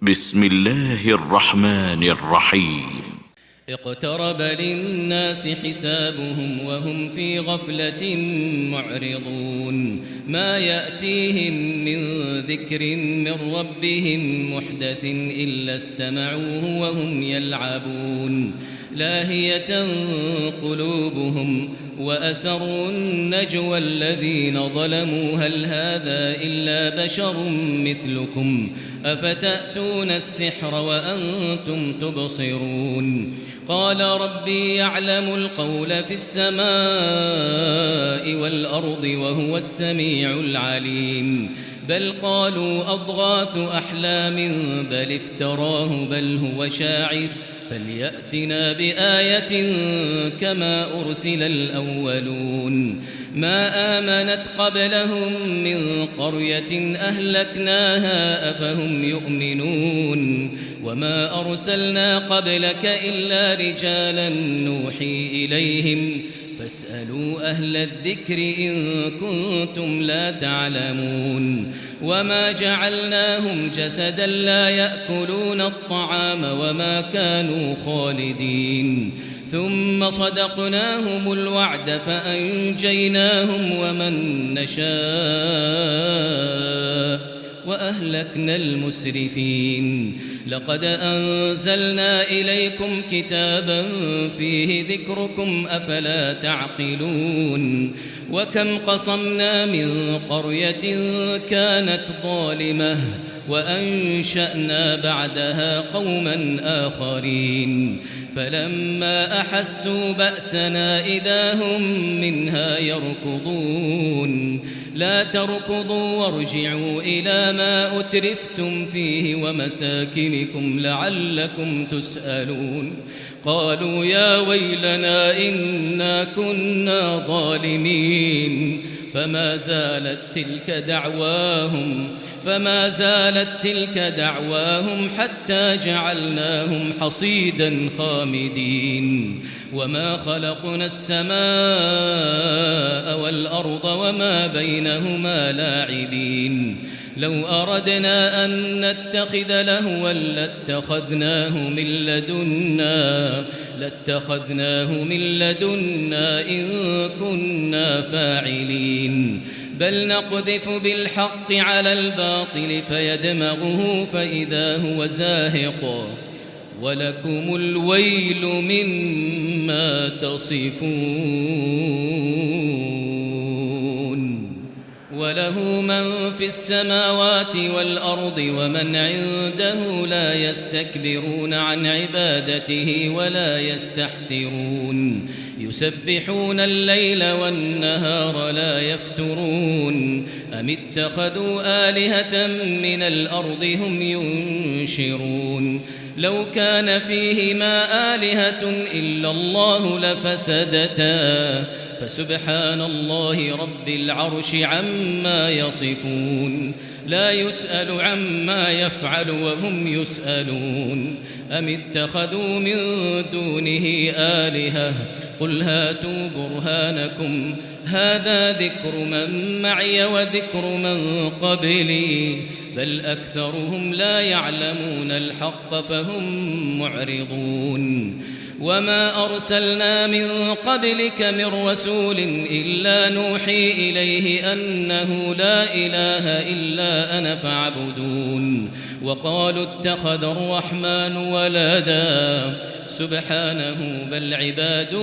بسم الله الرحمن الرحيم. اقترب للناس حسابهم وهم في غفلة معرضون ما يأتيهم من ذكر من ربهم محدث إلا استمعوه وهم يلعبون لاهية قلوبهم وأسروا النجوى الذين ظلموا هل هذا إلا بشر مثلكم أفتأتون السحر وأنتم تبصرون قال ربي يعلم القول في السماء والأرض وهو السميع العليم بل قالوا أضغاث أحلام بل افتراه بل هو شاعر فليأتنا بآية كما أرسل الأولون ما آمنت قبلهم من قرية أهلكناها أفهم يؤمنون وما أرسلنا قبلك إلا رجالا نوحي إليهم فاسألوا أهل الذكر إن كنتم لا تعلمون وما جعلناهم جسدا لا يأكلون الطعام وما كانوا خالدين ثم صدقناهم الوعد فأنجيناهم ومن نشاء وأهلكنا المسرفين لقد أنزلنا إليكم كتابا فيه ذكركم أفلا تعقلون وكم قصمنا من قرية كانت ظالمة وأنشأنا بعدها قوما آخرين فلما أحسوا بأسنا إذا هم منها يركضون لا تركضوا وارجعوا إلى ما أترفتم فيه ومساكنكم لعلكم تسألون قالوا يا ويلنا إنا كنا ظالمين فما زالت تلك دعواهم حتى جعلناهم حصيدا خامدين وما خلقنا السماء والأرض وما بينهما لاعبين لو أردنا أن نتخذ لهوا لاتخذناه من لدنا إن كنا فاعلين بل نقذف بالحق على الباطل فيدمغه فإذا هو زاهق ولكم الويل مما تصفون وله من في السماوات والأرض ومن عنده لا يستكبرون عن عبادته ولا يستحسرون يسبحون الليل والنهار لا يفترون أم اتخذوا آلهة من الأرض هم ينشرون لو كان فيهما آلهة إلا الله لفسدتا فسبحان الله رب العرش عما يصفون لا يسأل عما يفعل وهم يسألون أم اتخذوا من دونه آلهة قل هاتوا برهانكم هذا ذكر من معي وذكر من قبلي بل أكثرهم لا يعلمون الحق فهم معرضون وما أرسلنا من قبلك من رسول إلا نوحي إليه أنه لا إله إلا أنا فاعبدون وقالوا اتخذ الرحمن ولدا سبحانه بل عباد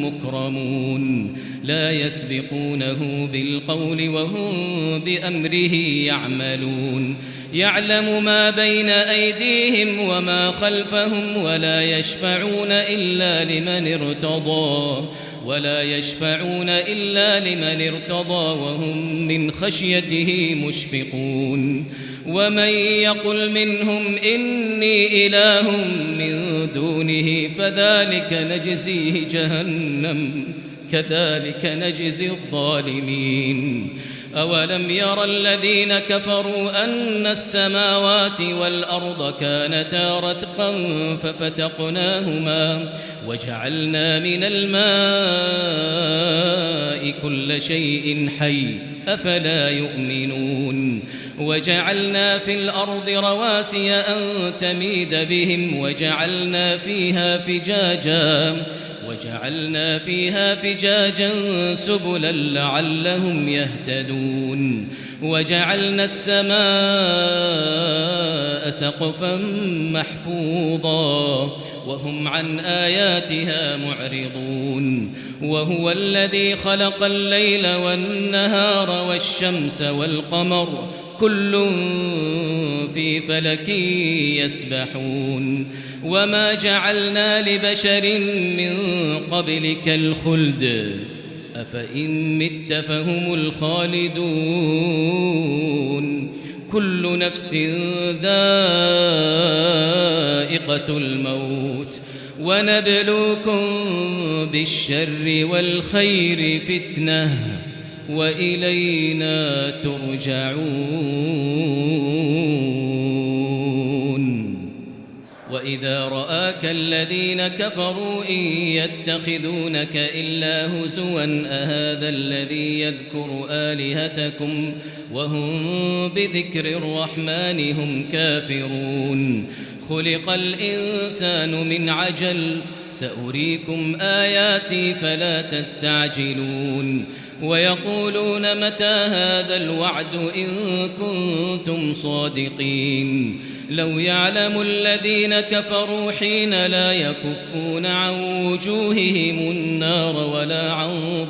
مكرمون لا يسبقونه بالقول وهم بأمره يعملون يعلم ما بين أيديهم وما خلفهم ولا يشفعون إلا لمن ارتضى وهم من خشيته مشفقون ومن يقل منهم إني إله من دونه فذلك نجزيه جهنم كذلك نجزي الظالمين أولم ير الذين كفروا أن السماوات والأرض كانتا رتقا ففتقناهما وجعلنا من الماء كل شيء حي أفلا يؤمنون وجعلنا في الأرض رواسي أن تميد بهم وجعلنا فيها فجاجا سبلا لعلهم يهتدون وجعلنا السماء سقفا محفوظا وهم عن آياتها معرضون وهو الذي خلق الليل والنهار والشمس والقمر كل في فلك يسبحون وما جعلنا لبشر من قبلك الخلد أفإن مت فهم الخالدون كل نفس ذائقة الموت ونبلوكم بالشر والخير فتنة وإلينا ترجعون وإذا رآك الذين كفروا إن يتخذونك إلا هزوا أهذا الذي يذكر آلهتكم وهم بذكر الرحمن هم كافرون خلق الإنسان من عجل سأريكم آياتي فلا تستعجلون ويقولون متى هذا الوعد إن كنتم صادقين لو يعلم الذين كفروا حين لا يكفون عن وجوههم النار ولا عن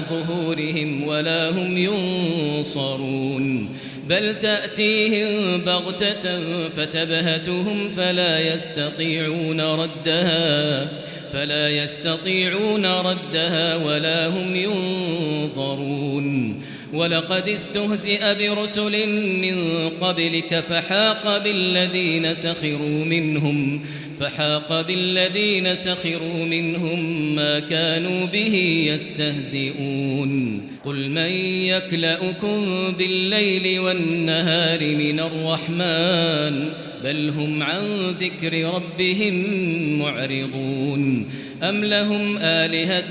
ظهورهم ولا هم ينصرون بل تأتيهم بغتة فتبهتهم فلا يستطيعون ردها ولا هم ينظرون ولقد استهزئ برسل من قبلك فحاق بالذين سخروا منهم ما كانوا به يستهزئون قل من يكلؤكم بالليل والنهار من الرحمن بل هم عن ذكر ربهم معرضون أم لهم آلهة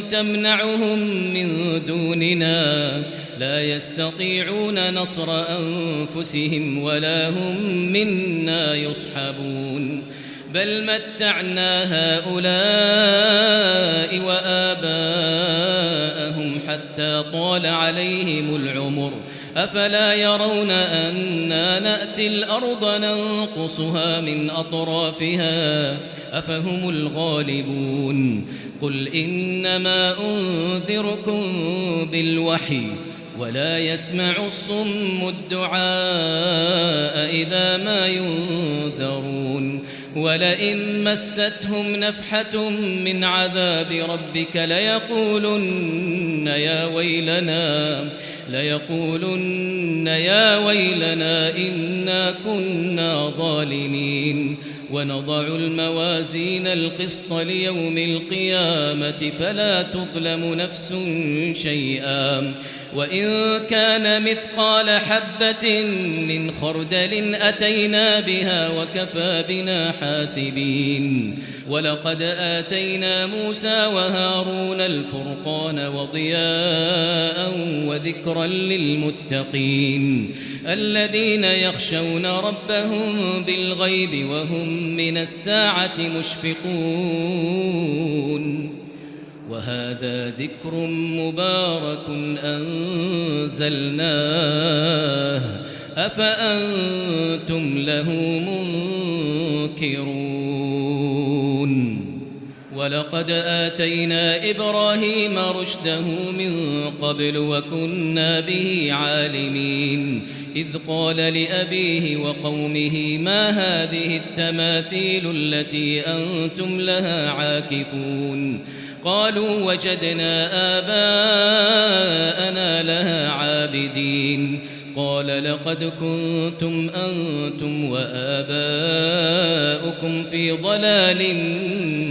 تمنعهم من دوننا لا يستطيعون نصر أنفسهم ولا هم منا يصحبون بل متعنا هؤلاء وآباءهم حتى طال عليهم العمر أفلا يرون أنا نأتي الأرض ننقصها من أطرافها أفهم الغالبون قل إنما أنذركم بالوحي ولا يسمع الصم الدعاء إذا ما ينذرون ولئن مستهم نفحة من عذاب ربك ليقولن يا ويلنا إنا كنا ظالمين ونضع الموازين القسط ليوم القيامة فلا تظلم نفس شيئا وإن كان مثقال حبة من خردل أتينا بها وكفى بنا حاسبين ولقد آتينا موسى وهارون الفرقان وضياء وذكرا للمتقين الذين يخشون ربهم بالغيب وهم من الساعة مشفقون وهذا ذكر مبارك أنزلناه أفأنتم له منكرون ولقد آتينا إبراهيم رشده من قبل وكنا به عالمين إذ قال لأبيه وقومه ما هذه التماثيل التي أنتم لها عاكفون قالوا وجدنا آباءنا لها عابدين قال لقد كنتم أنتم وآباؤكم في ضلال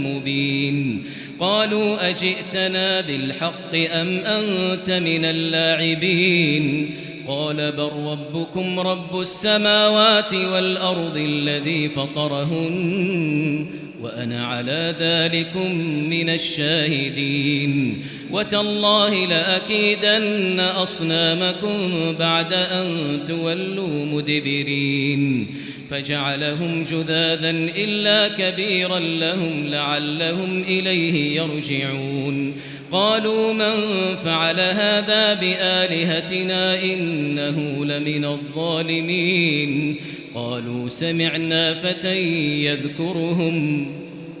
مبين قالوا أجئتنا بالحق أم أنت من اللاعبين قال بل ربكم رب السماوات والأرض الذي فطرهن وأنا على ذلكم من الشاهدين وتالله لأكيدن أصنامكم بعد أن تولوا مدبرين فجعلهم جذاذا إلا كبيرا لهم لعلهم إليه يرجعون قالوا من فعل هذا بآلهتنا إنه لمن الظالمين قالوا سمعنا فتى يذكرهم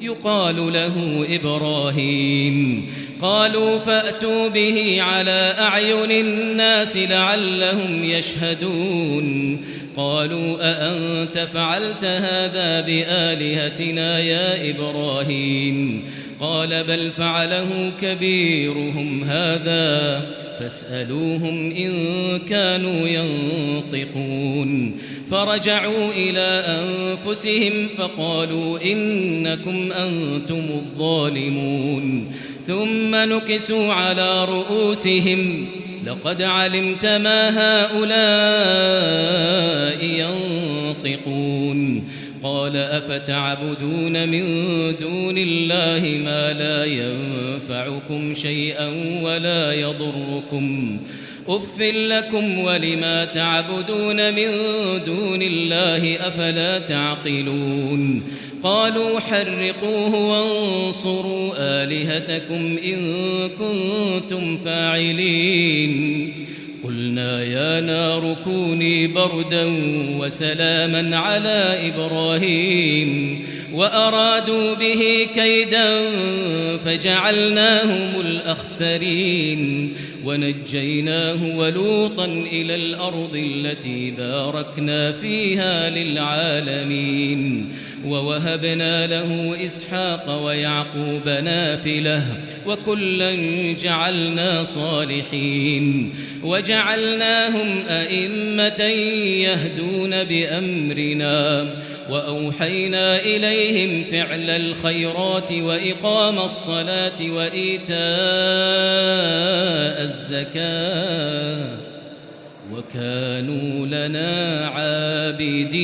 يقال له إبراهيم قالوا فأتوا به على أعين الناس لعلهم يشهدون قالوا أأنت فعلت هذا بآلهتنا يا إبراهيم قال بل فعله كبيرهم هذا فاسألوهم إن كانوا ينطقون فرجعوا إلى أنفسهم فقالوا إنكم أنتم الظالمون ثم نكسوا على رؤوسهم لقد علمت ما هؤلاء ينطقون قال أفتعبدون من دون الله ما لا ينفعكم شيئا ولا يضركم أف لكم ولما تعبدون من دون الله أفلا تعقلون قالوا حرقوه وانصروا آلهتكم إن كنتم فاعلين قلنا يا نار كوني بردا وسلاما على إبراهيم وأرادوا به كيدا فجعلناهم الأخسرين ونجيناه ولوطا إلى الأرض التي باركنا فيها للعالمين ووهبنا له إسحاق ويعقوب نافلة وكلا جعلنا صالحين وجعلناهم أئمة يهدون بأمرنا وأوحينا إليهم فعل الخيرات وإقام الصلاة وإيتاء الزكاة وكانوا لنا عابدين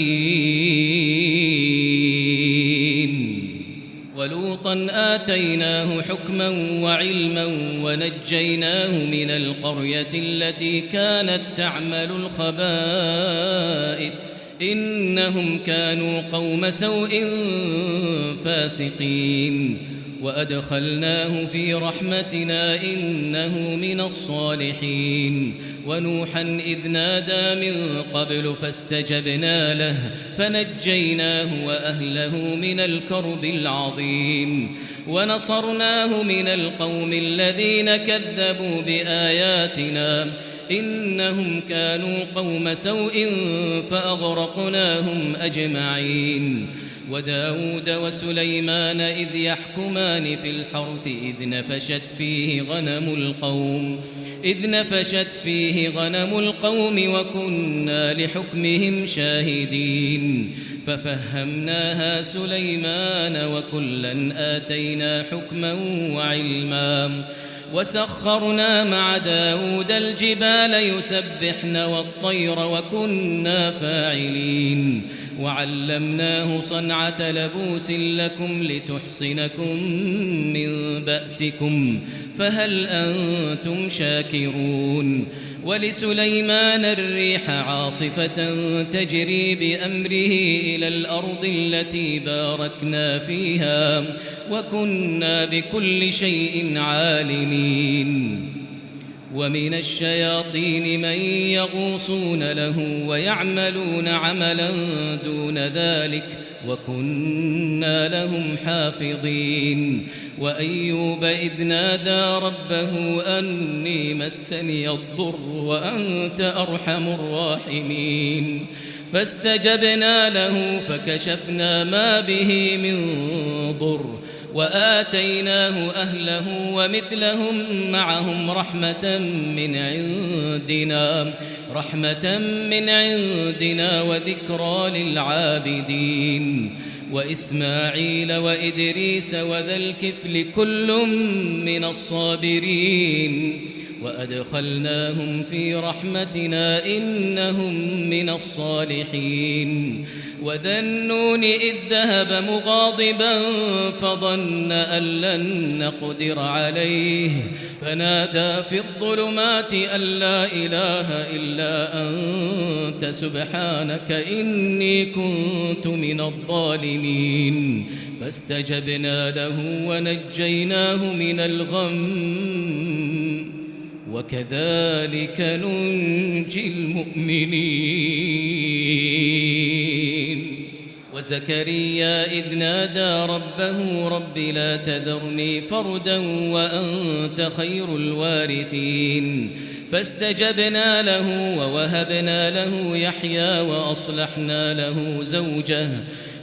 ولوطا آتيناه حكما وعلما ونجيناه من القرية التي كانت تعمل الخبائث إنهم كانوا قوم سوء فاسقين وأدخلناه في رحمتنا إنه من الصالحين ونوحا إذ نادى من قبل فاستجبنا له فنجيناه وأهله من الكرب العظيم ونصرناه من القوم الذين كذبوا بآياتنا إنهم كانوا قوم سوء فأغرقناهم أجمعين وداود وسليمان إذ يحكمان في الحرث إذ نفشت فيه غنم القوم وكنا لحكمهم شاهدين ففهمناها سليمان وكلا آتينا حكما وعلما وسخرنا مع داود الجبال يسبحن والطير وكنا فاعلين وعلمناه صنعة لبوس لكم لتحصنكم من بأسكم فهل أنتم شاكرون ولسليمان الريح عاصفة تجري بأمره إلى الأرض التي باركنا فيها وكنا بكل شيء عالمين ومن الشياطين من يغوصون له ويعملون عملا دون ذلك وكنا لهم حافظين وأيوب إذ نادى ربه أني مسني الضر وأنت أرحم الراحمين فاستجبنا له فكشفنا ما به من ضر وآتيناه أهله ومثلهم معهم رحمة من عندنا وذكرى للعابدين وإسماعيل وإدريس وذا الكفل كل من الصابرين وأدخلناهم في رحمتنا إنهم من الصالحين وذا النون إذ ذهب مغاضبا فظن أن لن نقدر عليه فنادى في الظلمات أن لا إله إلا أنت سبحانك إني كنت من الظالمين فاستجبنا له ونجيناه من الغم وكذلك ننجي المؤمنين وزكريا إذ نادى ربه رب لا تذرني فردا وأنت خير الوارثين فاستجبنا له ووهبنا له يحيى وأصلحنا له زوجه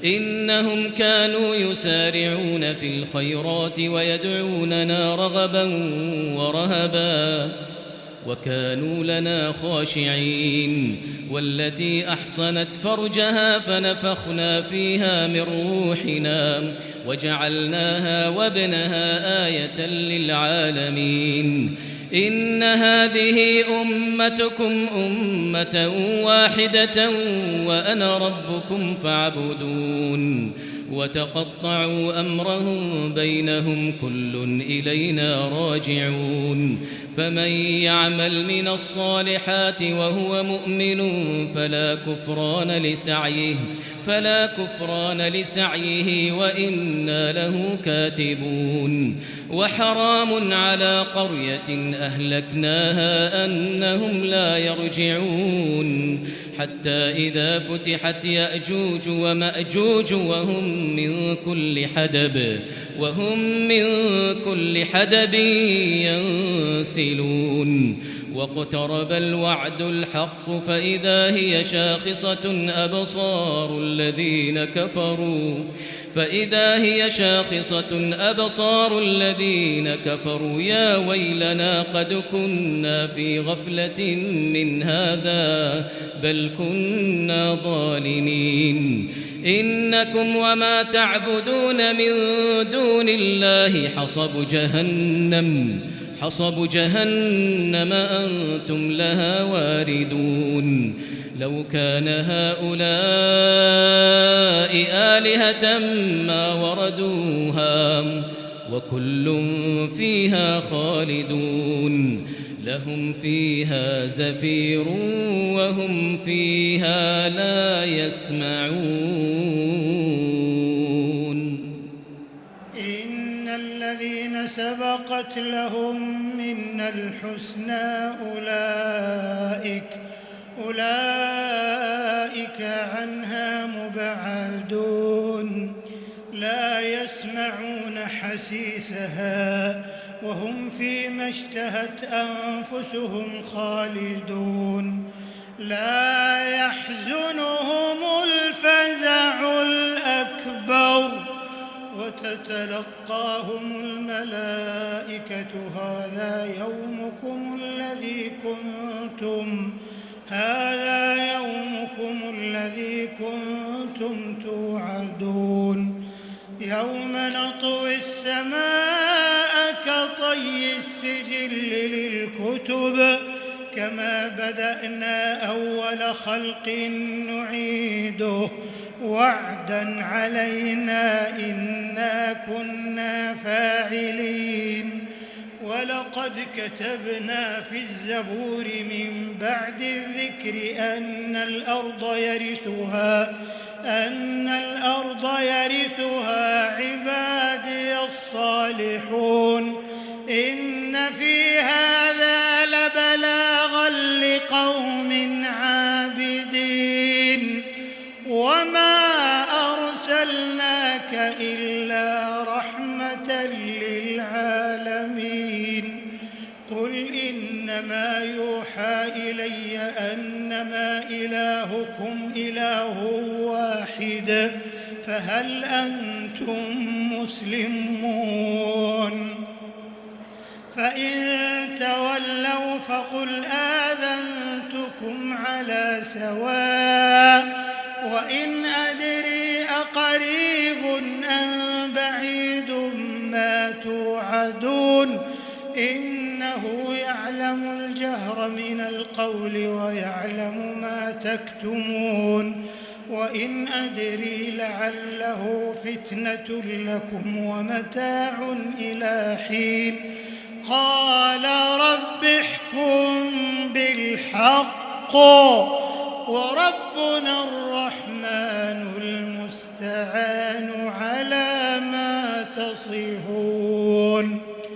إنهم كانوا يسارعون في الخيرات ويدعوننا رغبا ورهبا وكانوا لنا خاشعين والتي أحصنت فرجها فنفخنا فيها من روحنا وجعلناها وابنها آية للعالمين إن هذه أمتكم أمة واحدة وأنا ربكم فاعبدون وتقطعوا أمرهم بينهم كل إلينا راجعون فمن يعمل من الصالحات وهو مؤمن فلا كفران لسعيه وإنا له كاتبون وحرام على قرية أهلكناها أنهم لا يرجعون حتى إذا فتحت يأجوج ومأجوج وهم من كل حدب ينسلون واقترب الوعد الحق فإذا هي شاخصة أبصار الذين كفروا يا ويلنا قد كنا في غفلة من هذا بل كنا ظالمين إنكم وما تعبدون من دون الله حصب جهنم أنتم لها واردون لو كان هؤلاء آلهة ما وردوها وكل فيها خالدون لهم فيها زفير وهم فيها لا يسمعون إن الذين سبقت لهم منا الحسنى أولئك عنها مبعدون لا يسمعون حسيسها وهم فيما اشتهت أنفسهم خالدون لا يحزنهم الفزع الأكبر وتتلقاهم الملائكة هذا يومكم الذي كنتم توعدون يوم نطوي السماء كطي السجل للكتب كما بدأنا أول خلق نعيده وعدا علينا إنا كنا فاعلين ولقد كتبنا في الزبور من بعد الذكر أن الأرض يرثها عبادي الصالحون إن في هذا لبلاغا لقوم عابدين وما أرسلناك إلا رحمة للعالمين قل إنما يوحى إلي أنما إلهكم إله واحد فهل أنتم مسلمون فإن تولوا فقل آذنتكم على سواء وإن أدري أقريب أم بعيد ما توعدون إنه يعلم يعلم الجهر من القول ويعلم ما تكتمون وإن أدري لعله فتنة لكم ومتاع إلى حين قال رب احكم بالحق وربنا الرحمن المستعان على ما تصفون.